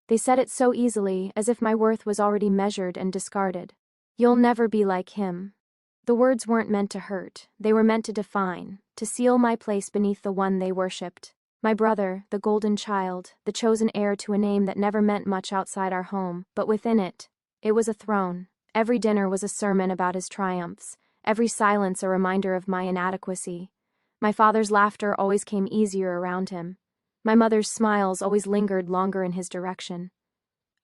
They said it so easily, as if my worth was already measured and discarded. You'll never be like him. The words weren't meant to hurt, they were meant to define, to seal my place beneath the one they worshipped. My brother, the golden child, the chosen heir to a name that never meant much outside our home, but within it, it was a throne. Every dinner was a sermon about his triumphs, every silence a reminder of my inadequacy. My father's laughter always came easier around him. My mother's smiles always lingered longer in his direction.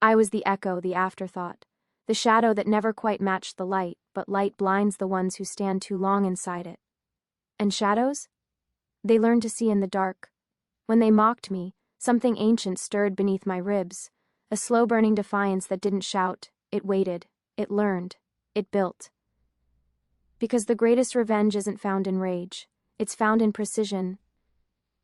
I was the echo, the afterthought, the shadow that never quite matched the light, but light blinds the ones who stand too long inside it. And shadows? They learn to see in the dark. When they mocked me, something ancient stirred beneath my ribs, a slow-burning defiance that didn't shout, it waited, it learned, it built. Because the greatest revenge isn't found in rage, it's found in precision.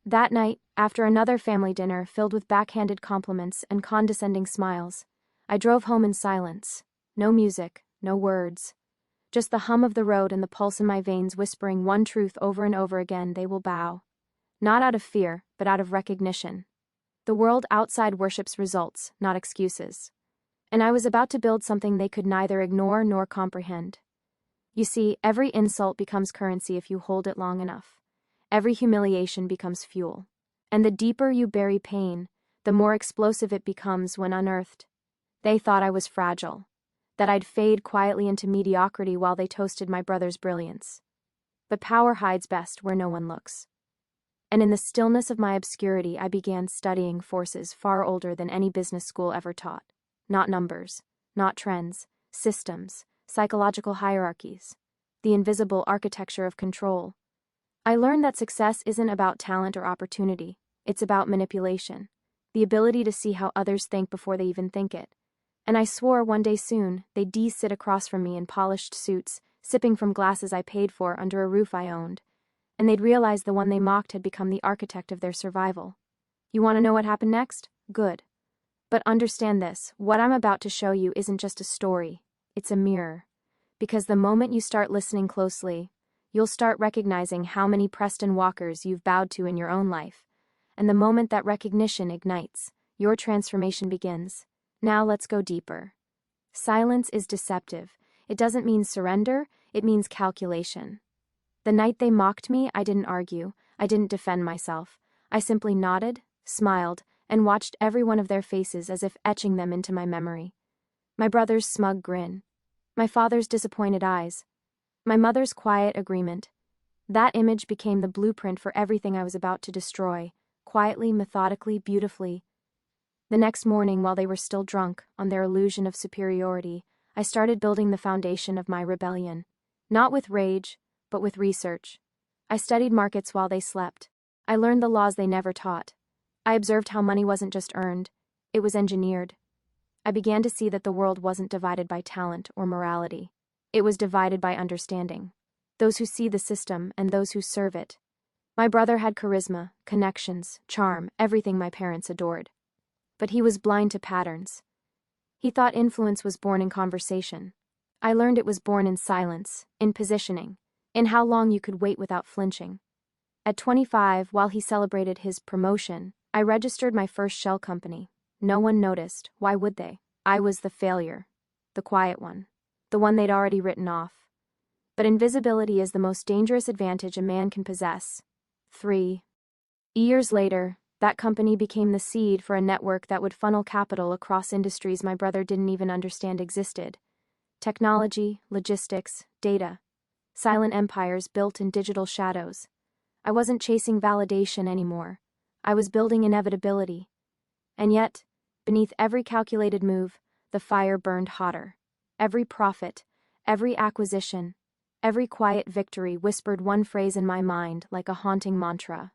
That night, after another family dinner filled with backhanded compliments and condescending smiles, I drove home in silence. No music, no words. Just the hum of the road and the pulse in my veins whispering one truth over and over again: they will bow. Not out of fear, but out of recognition. The world outside worships results, not excuses. And I was about to build something they could neither ignore nor comprehend. You see, every insult becomes currency if you hold it long enough. Every humiliation becomes fuel. And the deeper you bury pain, the more explosive it becomes when unearthed. They thought I was fragile, that I'd fade quietly into mediocrity while they toasted my brother's brilliance. But power hides best where no one looks. And in the stillness of my obscurity, I began studying forces far older than any business school ever taught. Not numbers, not trends, systems, psychological hierarchies, the invisible architecture of control. I learned that success isn't about talent or opportunity, it's about manipulation, the ability to see how others think before they even think it. And I swore one day soon they'd sit across from me in polished suits, sipping from glasses I paid for under a roof I owned, and they'd realize the one they mocked had become the architect of their survival. You want to know what happened next? Good. But understand this, what I'm about to show you isn't just a story, it's a mirror. Because the moment you start listening closely, you'll start recognizing how many Preston Walkers you've bowed to in your own life. And the moment that recognition ignites, your transformation begins. Now let's go deeper. Silence is deceptive. It doesn't mean surrender, it means calculation. The night they mocked me, I didn't argue, I didn't defend myself. I simply nodded, smiled, and watched every one of their faces as if etching them into my memory. My brother's smug grin. My father's disappointed eyes. My mother's quiet agreement. That image became the blueprint for everything I was about to destroy, quietly, methodically, beautifully. The next morning, while they were still drunk on their illusion of superiority, I started building the foundation of my rebellion. Not with rage, but with research. I studied markets while they slept. I learned the laws they never taught. I observed how money wasn't just earned, it was engineered. I began to see that the world wasn't divided by talent or morality. It was divided by understanding. Those who see the system and those who serve it. My brother had charisma, connections, charm, everything my parents adored. But he was blind to patterns. He thought influence was born in conversation. I learned it was born in silence, in positioning, in how long you could wait without flinching. At 25, while he celebrated his promotion, I registered my first shell company. No one noticed. Why would they? I was the failure. The quiet one. The one they'd already written off. But invisibility is the most dangerous advantage a man can possess. 3 years later, that company became the seed for a network that would funnel capital across industries my brother didn't even understand existed. Technology, logistics, data. Silent empires built in digital shadows. I wasn't chasing validation anymore. I was building inevitability. And yet, beneath every calculated move, the fire burned hotter. Every profit, every acquisition, every quiet victory whispered one phrase in my mind like a haunting mantra.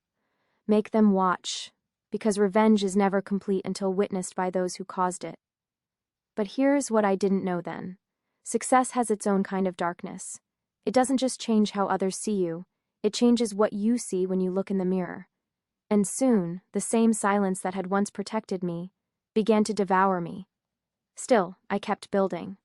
Make them watch, because revenge is never complete until witnessed by those who caused it. But here's what I didn't know then. Success has its own kind of darkness. It doesn't just change how others see you, it changes what you see when you look in the mirror. And soon, the same silence that had once protected me began to devour me. Still, I kept building.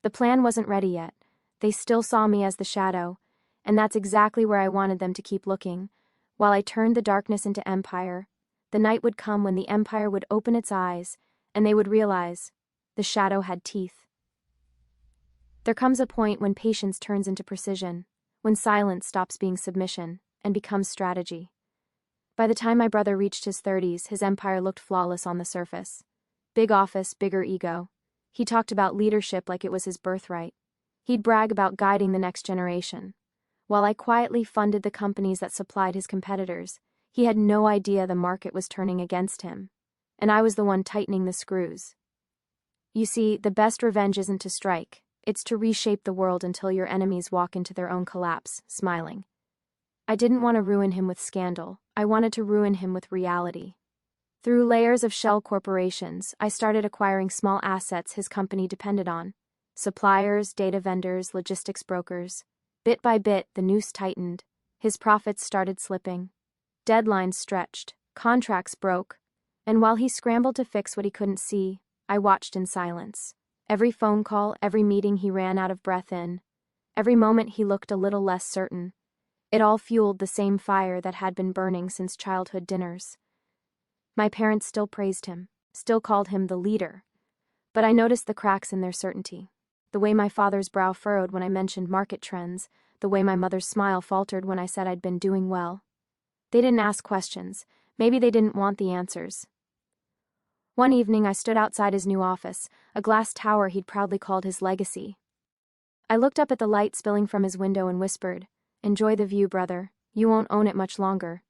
The plan wasn't ready yet. They still saw me as the shadow, and that's exactly where I wanted them to keep looking. While I turned the darkness into empire, the night would come when the empire would open its eyes and they would realize the shadow had teeth. There comes a point when patience turns into precision, when silence stops being submission and becomes strategy. By the time my brother reached his 30s, his empire looked flawless on the surface. Big office, bigger ego. He talked about leadership like it was his birthright. He'd brag about guiding the next generation. While I quietly funded the companies that supplied his competitors, he had no idea the market was turning against him. And I was the one tightening the screws. You see, the best revenge isn't to strike. It's to reshape the world until your enemies walk into their own collapse, smiling. I didn't want to ruin him with scandal. I wanted to ruin him with reality. Through layers of shell corporations, I started acquiring small assets his company depended on. Suppliers, data vendors, logistics brokers. Bit by bit, the noose tightened. His profits started slipping. Deadlines stretched. Contracts broke. And while he scrambled to fix what he couldn't see, I watched in silence. Every phone call, every meeting he ran out of breath in. Every moment he looked a little less certain. It all fueled the same fire that had been burning since childhood dinners. My parents still praised him, still called him the leader. But I noticed the cracks in their certainty. The way my father's brow furrowed when I mentioned market trends, the way my mother's smile faltered when I said I'd been doing well. They didn't ask questions. Maybe they didn't want the answers. One evening I stood outside his new office, a glass tower he'd proudly called his legacy. I looked up at the light spilling from his window and whispered, "Enjoy the view, brother. You won't own it much longer."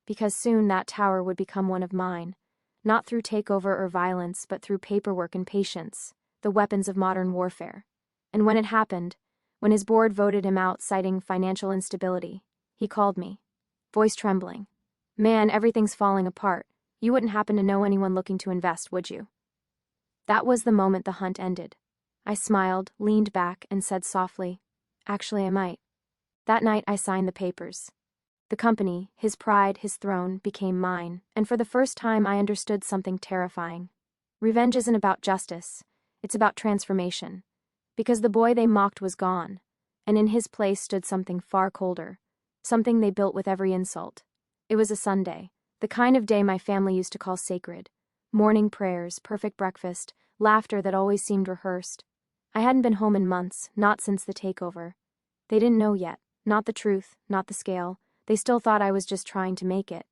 Because soon that tower would become one of mine. Not through takeover or violence, but through paperwork and patience, the weapons of modern warfare. And when it happened, when his board voted him out citing financial instability, he called me, voice trembling. "Man, everything's falling apart. You wouldn't happen to know anyone looking to invest, would you?" That was the moment the hunt ended. I smiled, leaned back, and said softly, "Actually, I might." That night I signed the papers. The company, his pride, his throne, became mine, and for the first time I understood something terrifying. Revenge isn't about justice, it's about transformation. Because the boy they mocked was gone, and in his place stood something far colder, something they built with every insult. It was a Sunday, the kind of day my family used to call sacred. Morning prayers, perfect breakfast, laughter that always seemed rehearsed. I hadn't been home in months, not since the takeover. They didn't know yet, not the truth, not the scale. They still thought I was just trying to make it.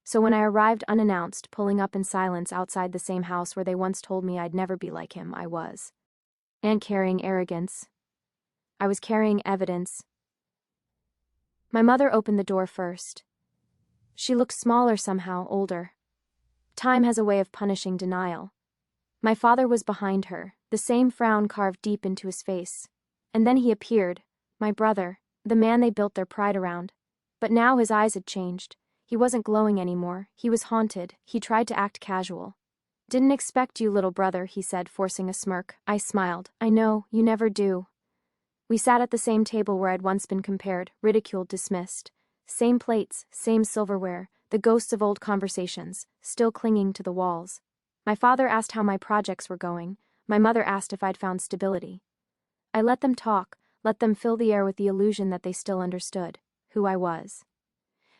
So when I arrived unannounced, pulling up in silence outside the same house where they once told me I'd never be like him, I was. And carrying arrogance. I was carrying evidence. My mother opened the door first. She looked smaller somehow, older. Time has a way of punishing denial. My father was behind her, the same frown carved deep into his face. And then he appeared, my brother, the man they built their pride around. But now his eyes had changed. He wasn't glowing anymore. He was haunted. He tried to act casual. "Didn't expect you, little brother," he said, forcing a smirk. I smiled. "I know, you never do." We sat at the same table where I'd once been compared, ridiculed, dismissed. Same plates, same silverware, the ghosts of old conversations, still clinging to the walls. My father asked how my projects were going. My mother asked if I'd found stability. I let them talk, let them fill the air with the illusion that they still understood who I was.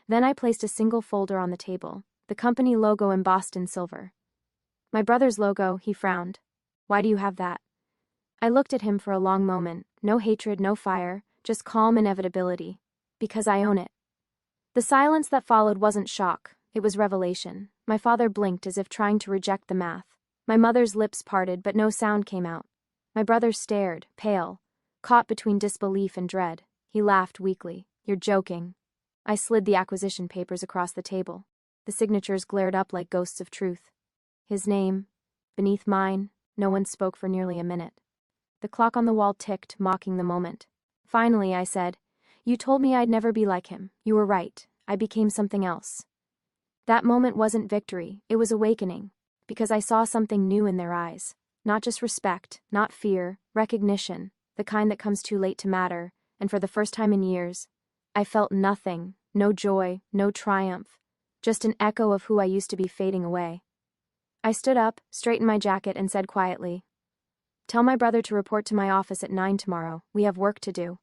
Then I placed a single folder on the table, the company logo embossed in silver. "My brother's logo," he frowned. "Why do you have that?" I looked at him for a long moment, no hatred, no fire, just calm inevitability. "Because I own it." The silence that followed wasn't shock, it was revelation. My father blinked as if trying to reject the math. My mother's lips parted, but no sound came out. My brother stared, pale, caught between disbelief and dread. He laughed weakly. "You're joking." I slid the acquisition papers across the table. The signatures glared up like ghosts of truth. His name, beneath mine, no one spoke for nearly a minute. The clock on the wall ticked, mocking the moment. Finally, I said, "You told me I'd never be like him. You were right. I became something else." That moment wasn't victory, it was awakening, because I saw something new in their eyes. Not just respect, not fear, recognition, the kind that comes too late to matter, and for the first time in years, I felt nothing, no joy, no triumph, just an echo of who I used to be fading away. I stood up, straightened my jacket, and said quietly, "Tell my brother to report to my office at 9 tomorrow. We have work to do."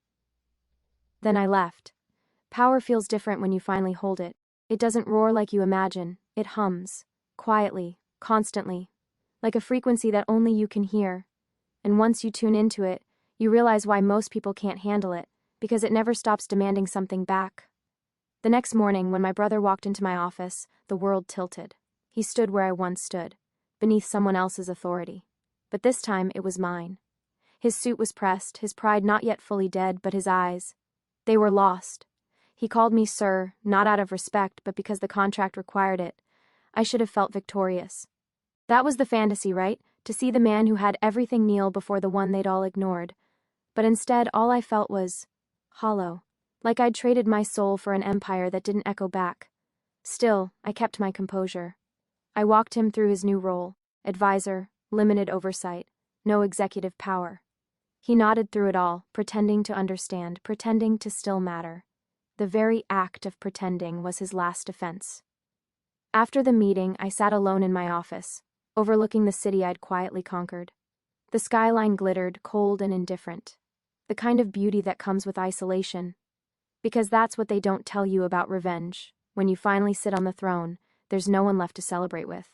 Then I left. Power feels different when you finally hold it. It doesn't roar like you imagine. It hums. Quietly. Constantly. like a frequency that only you can hear. And once you tune into it, you realize why most people can't handle it, because it never stops demanding something back. The next morning, when my brother walked into my office, the world tilted. He stood where I once stood, beneath someone else's authority. But this time, it was mine. His suit was pressed, his pride not yet fully dead, but his eyes, they were lost. He called me sir, not out of respect, but because the contract required it. I should have felt victorious. That was the fantasy, right? To see the man who had everything kneel before the one they'd all ignored. But instead, all I felt was hollow, like I'd traded my soul for an empire that didn't echo back. Still, I kept my composure. I walked him through his new role: advisor, limited oversight, no executive power. He nodded through it all, pretending to understand, pretending to still matter. The very act of pretending was his last defense. After the meeting, I sat alone in my office, overlooking the city I'd quietly conquered. The skyline glittered, cold and indifferent. The kind of beauty that comes with isolation. Because that's what they don't tell you about revenge. When you finally sit on the throne, there's no one left to celebrate with.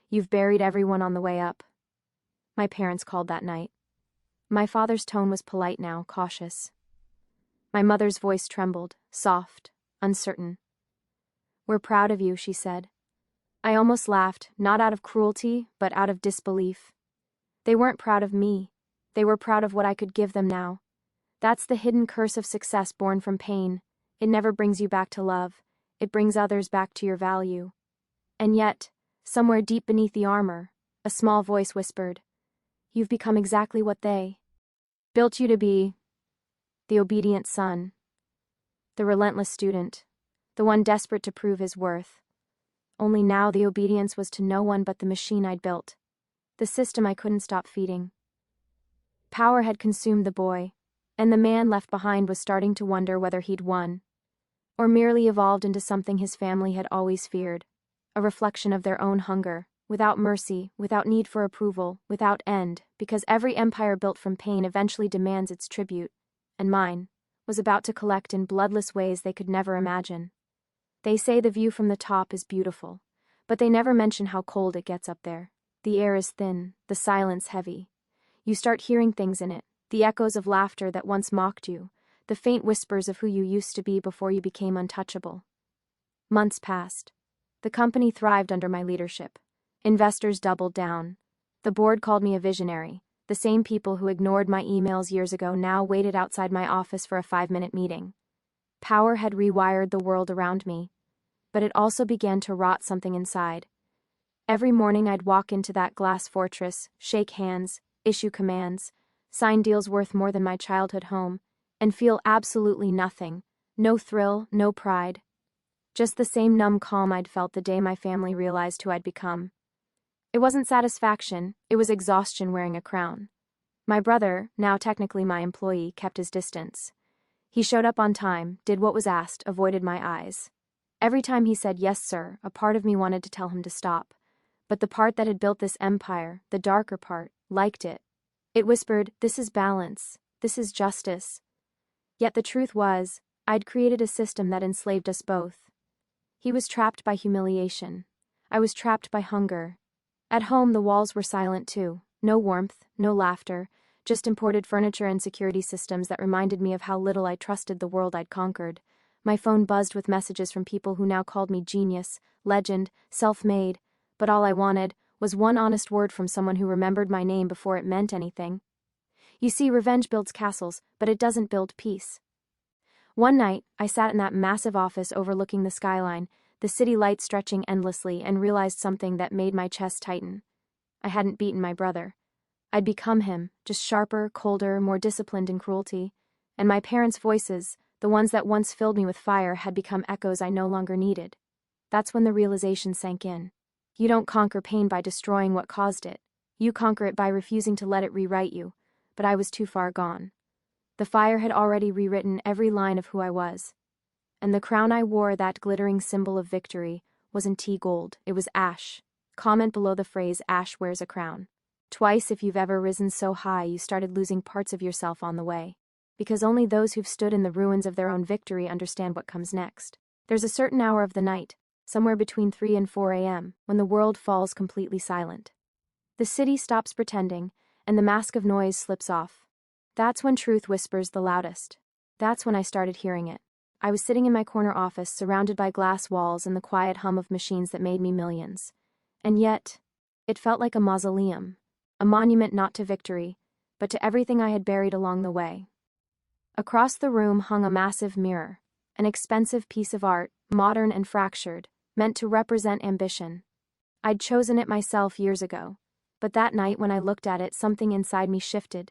You've buried everyone on the way up. My parents called that night. My father's tone was polite now, cautious. My mother's voice trembled, soft, uncertain. "We're proud of you," she said. I almost laughed, not out of cruelty, but out of disbelief. They weren't proud of me. They were proud of what I could give them now. That's the hidden curse of success born from pain. It never brings you back to love. It brings others back to your value. And yet, somewhere deep beneath the armor, a small voice whispered, "You've become exactly what they built you to be." The obedient son. The relentless student. The one desperate to prove his worth. Only now the obedience was to no one but the machine I'd built. The system I couldn't stop feeding. Power had consumed the boy, and the man left behind was starting to wonder whether he'd won, or merely evolved into something his family had always feared, a reflection of their own hunger, without mercy, without need for approval, without end, because every empire built from pain eventually demands its tribute, and mine was about to collect in bloodless ways they could never imagine. They say the view from the top is beautiful, but they never mention how cold it gets up there. The air is thin, the silence heavy. You start hearing things in it, the echoes of laughter that once mocked you, the faint whispers of who you used to be before you became untouchable. Months passed. The company thrived under my leadership. Investors doubled down. The board called me a visionary. The same people who ignored my emails years ago now waited outside my office for a 5-minute meeting. Power had rewired the world around me, but it also began to rot something inside. Every morning I'd walk into that glass fortress, shake hands, issue commands, sign deals worth more than my childhood home, and feel absolutely nothing. No thrill, no pride. Just the same numb calm I'd felt the day my family realized who I'd become. It wasn't satisfaction, it was exhaustion wearing a crown. My brother, now technically my employee, kept his distance. He showed up on time, did what was asked, avoided my eyes. Every time he said, "Yes, sir," a part of me wanted to tell him to stop. But the part that had built this empire, the darker part, liked it. It whispered, "This is balance. This is justice." Yet the truth was, I'd created a system that enslaved us both. He was trapped by humiliation. I was trapped by hunger. At home, the walls were silent too. No warmth, no laughter, just imported furniture and security systems that reminded me of how little I trusted the world I'd conquered. My phone buzzed with messages from people who now called me genius, legend, self-made, but all I wanted was one honest word from someone who remembered my name before it meant anything. You see, revenge builds castles, but it doesn't build peace. One night, I sat in that massive office overlooking the skyline, the city lights stretching endlessly, and realized something that made my chest tighten. I hadn't beaten my brother. I'd become him, just sharper, colder, more disciplined in cruelty, and my parents' voices, the ones that once filled me with fire, had become echoes I no longer needed. That's when the realization sank in. You don't conquer pain by destroying what caused it. You conquer it by refusing to let it rewrite you. But I was too far gone. The fire had already rewritten every line of who I was. And the crown I wore, that glittering symbol of victory, wasn't tea gold, it was ash. Comment below the phrase, "Ash wears a crown." Twice, if you've ever risen so high you started losing parts of yourself on the way. Because only those who've stood in the ruins of their own victory understand what comes next. There's a certain hour of the night, somewhere between 3 and 4 a.m., when the world falls completely silent. The city stops pretending, and the mask of noise slips off. That's when truth whispers the loudest. That's when I started hearing it. I was sitting in my corner office, surrounded by glass walls and the quiet hum of machines that made me millions. And yet, it felt like a mausoleum, a monument not to victory, but to everything I had buried along the way. Across the room hung a massive mirror, an expensive piece of art, modern and fractured, meant to represent ambition. I'd chosen it myself years ago, but that night when I looked at it, something inside me shifted.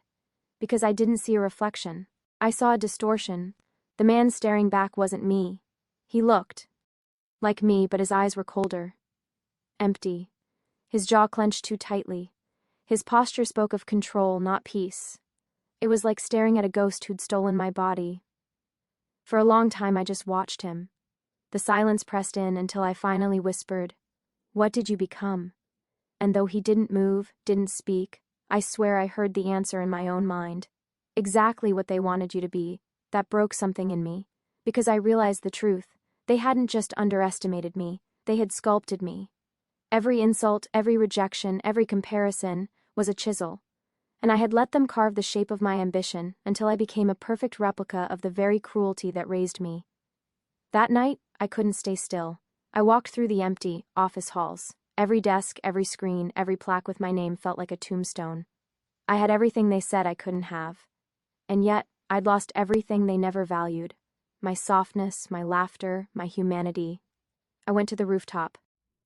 Because I didn't see a reflection. I saw a distortion. The man staring back wasn't me. He looked like me, but his eyes were colder. Empty. His jaw clenched too tightly. His posture spoke of control, not peace. It was like staring at a ghost who'd stolen my body. For a long time I just watched him. The silence pressed in until I finally whispered, "What did you become?" And though he didn't move, didn't speak, I swear I heard the answer in my own mind. Exactly what they wanted you to be. That broke something in me. Because I realized the truth. They hadn't just underestimated me, they had sculpted me. Every insult, every rejection, every comparison was a chisel. And I had let them carve the shape of my ambition until I became a perfect replica of the very cruelty that raised me. That night, I couldn't stay still. I walked through the empty office halls. Every desk, every screen, every plaque with my name felt like a tombstone. I had everything they said I couldn't have. And yet, I'd lost everything they never valued. My softness, my laughter, my humanity. I went to the rooftop.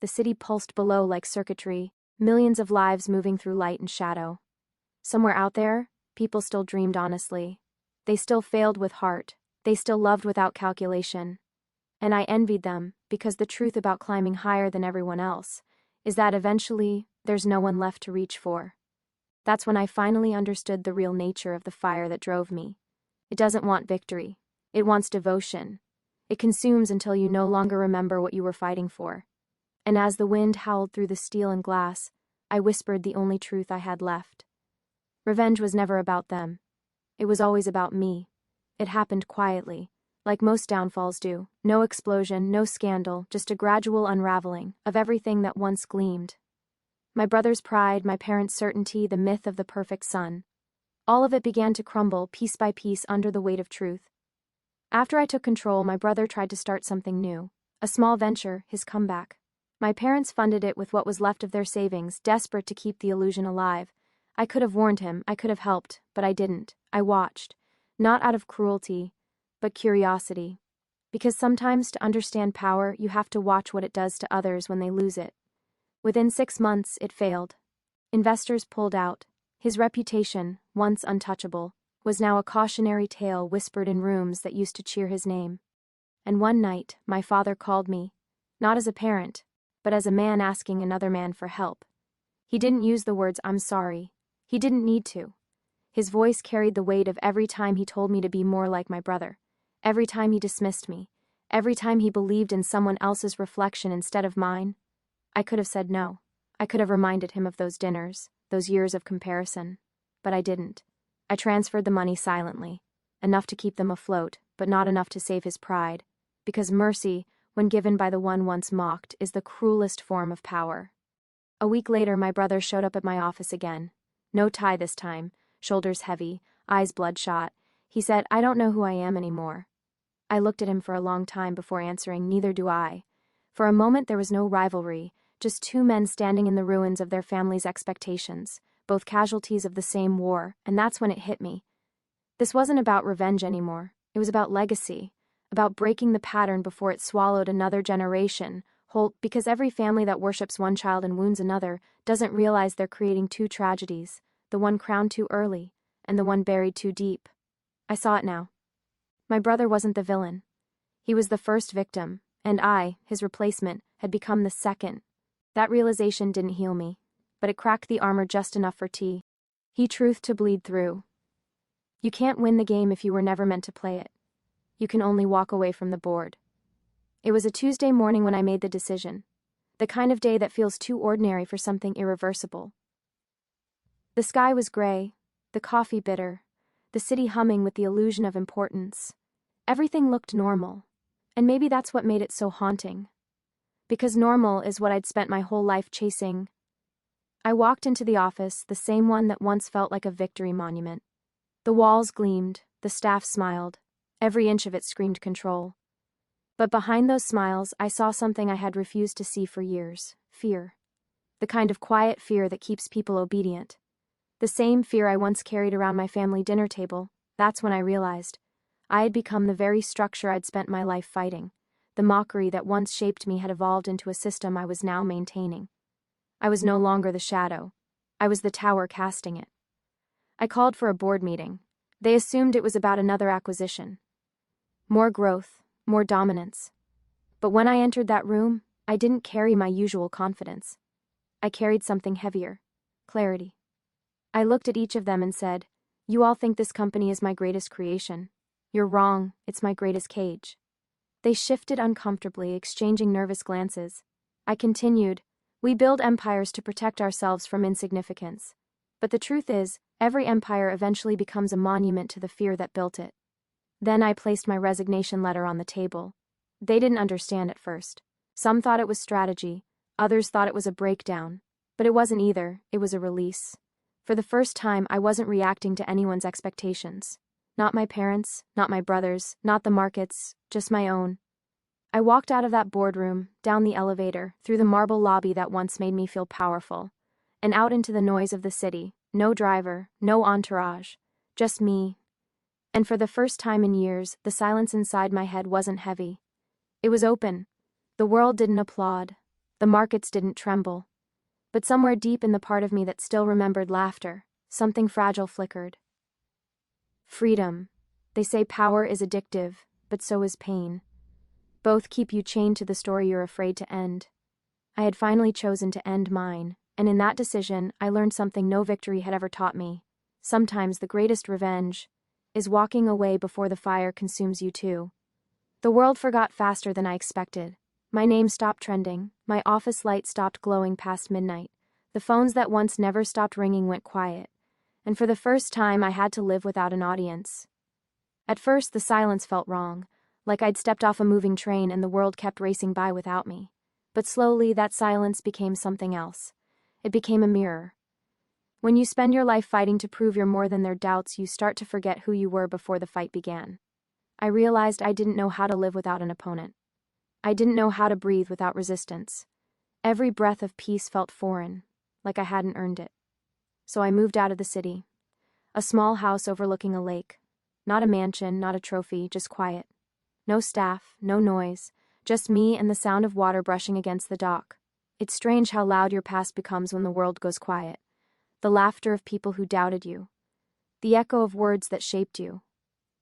The city pulsed below like circuitry, millions of lives moving through light and shadow. Somewhere out there, people still dreamed honestly. They still failed with heart. They still loved without calculation. And I envied them, because the truth about climbing higher than everyone else is that eventually, there's no one left to reach for. That's when I finally understood the real nature of the fire that drove me. It doesn't want victory. It wants devotion. It consumes until you no longer remember what you were fighting for. And as the wind howled through the steel and glass, I whispered the only truth I had left. Revenge was never about them. It was always about me. It happened quietly, like most downfalls do. No explosion, no scandal, just a gradual unraveling of everything that once gleamed. My brother's pride, my parents' certainty, the myth of the perfect son. All of it began to crumble piece by piece under the weight of truth. After I took control, my brother tried to start something new. A small venture, his comeback. My parents funded it with what was left of their savings, desperate to keep the illusion alive. I could have warned him, I could have helped, but I didn't. I watched. Not out of cruelty, but curiosity. Because sometimes to understand power, you have to watch what it does to others when they lose it. Within 6 months, it failed. Investors pulled out. His reputation, once untouchable, was now a cautionary tale whispered in rooms that used to cheer his name. And one night, my father called me, not as a parent, but as a man asking another man for help. He didn't use the words, "I'm sorry." He didn't need to. His voice carried the weight of every time he told me to be more like my brother. Every time he dismissed me. Every time he believed in someone else's reflection instead of mine. I could have said no. I could have reminded him of those dinners, those years of comparison. But I didn't. I transferred the money silently. Enough to keep them afloat, but not enough to save his pride. Because mercy, when given by the one once mocked, is the cruelest form of power. A week later, my brother showed up at my office again. No tie this time, shoulders heavy, eyes bloodshot. He said, "I don't know who I am anymore." I looked at him for a long time before answering, "Neither do I." For a moment there was no rivalry, just two men standing in the ruins of their family's expectations, both casualties of the same war, and that's when it hit me. This wasn't about revenge anymore. It was about legacy, about breaking the pattern before it swallowed another generation, whole, because every family that worships one child and wounds another doesn't realize they're creating two tragedies, the one crowned too early, and the one buried too deep. I saw it now. My brother wasn't the villain. He was the first victim, and I, his replacement, had become the second. That realization didn't heal me, but it cracked the armor just enough for truth to bleed through. You can't win the game if you were never meant to play it. You can only walk away from the board. It was a Tuesday morning when I made the decision. The kind of day that feels too ordinary for something irreversible. The sky was gray, the coffee bitter, the city humming with the illusion of importance. Everything looked normal, and maybe that's what made it so haunting. Because normal is what I'd spent my whole life chasing. I walked into the office, the same one that once felt like a victory monument. The walls gleamed, the staff smiled. Every inch of it screamed control. But behind those smiles, I saw something I had refused to see for years: fear. The kind of quiet fear that keeps people obedient. The same fear I once carried around my family dinner table. That's when I realized I had become the very structure I'd spent my life fighting. The mockery that once shaped me had evolved into a system I was now maintaining. I was no longer the shadow. I was the tower casting it. I called for a board meeting. They assumed it was about another acquisition. More growth, more dominance. But when I entered that room, I didn't carry my usual confidence. I carried something heavier: clarity. I looked at each of them and said, "You all think this company is my greatest creation. You're wrong, it's my greatest cage." They shifted uncomfortably, exchanging nervous glances. I continued, "We build empires to protect ourselves from insignificance. But the truth is, every empire eventually becomes a monument to the fear that built it." Then I placed my resignation letter on the table. They didn't understand at first. Some thought it was strategy, others thought it was a breakdown. But it wasn't either, it was a release. For the first time, I wasn't reacting to anyone's expectations. Not my parents', not my brother's, not the market's, just my own. I walked out of that boardroom, down the elevator, through the marble lobby that once made me feel powerful, and out into the noise of the city. No driver, no entourage, just me. And for the first time in years, the silence inside my head wasn't heavy. It was open. The world didn't applaud. The markets didn't tremble. But somewhere deep in the part of me that still remembered laughter, something fragile flickered. Freedom. They say power is addictive, but so is pain. Both keep you chained to the story you're afraid to end. I had finally chosen to end mine, and in that decision, I learned something no victory had ever taught me. Sometimes the greatest revenge is walking away before the fire consumes you too. The world forgot faster than I expected. My name stopped trending, my office light stopped glowing past midnight. The phones that once never stopped ringing went quiet, and for the first time I had to live without an audience. At first the silence felt wrong, like I'd stepped off a moving train and the world kept racing by without me. But slowly that silence became something else. It became a mirror. When you spend your life fighting to prove you're more than their doubts, you start to forget who you were before the fight began. I realized I didn't know how to live without an opponent. I didn't know how to breathe without resistance. Every breath of peace felt foreign, like I hadn't earned it. So I moved out of the city. A small house overlooking a lake. Not a mansion, not a trophy, just quiet. No staff, no noise, just me and the sound of water brushing against the dock. It's strange how loud your past becomes when the world goes quiet. The laughter of people who doubted you. The echo of words that shaped you.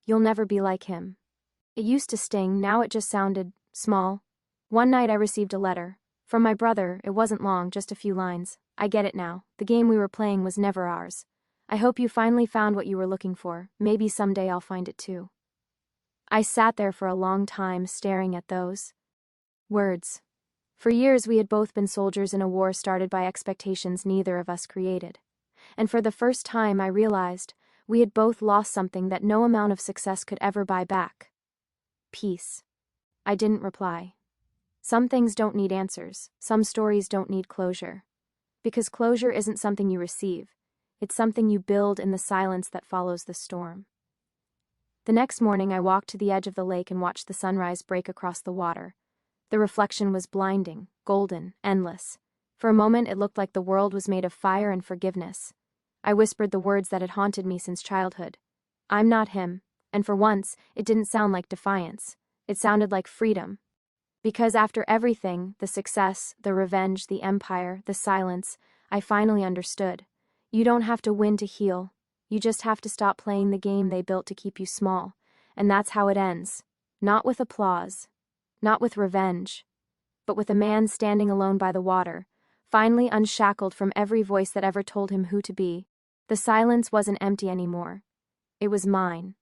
You'll never be like him. It used to sting, now it just sounded small. One night I received a letter. From my brother. It wasn't long, just a few lines. "I get it now. The game we were playing was never ours. I hope you finally found what you were looking for. Maybe someday I'll find it too." I sat there for a long time, staring at those words. For years we had both been soldiers in a war started by expectations neither of us created. And for the first time I realized we had both lost something that no amount of success could ever buy back. Peace. I didn't reply. Some things don't need answers. Some stories don't need closure. Because closure isn't something you receive. It's something you build in the silence that follows the storm. The next morning I walked to the edge of the lake and watched the sunrise break across the water. The reflection was blinding, golden, endless. For a moment it looked like the world was made of fire and forgiveness. I whispered the words that had haunted me since childhood. "I'm not him." And for once, it didn't sound like defiance. It sounded like freedom. Because after everything, the success, the revenge, the empire, the silence, I finally understood. You don't have to win to heal. You just have to stop playing the game they built to keep you small. And that's how it ends. Not with applause. Not with revenge. But with a man standing alone by the water, finally unshackled from every voice that ever told him who to be. The silence wasn't empty anymore. It was mine.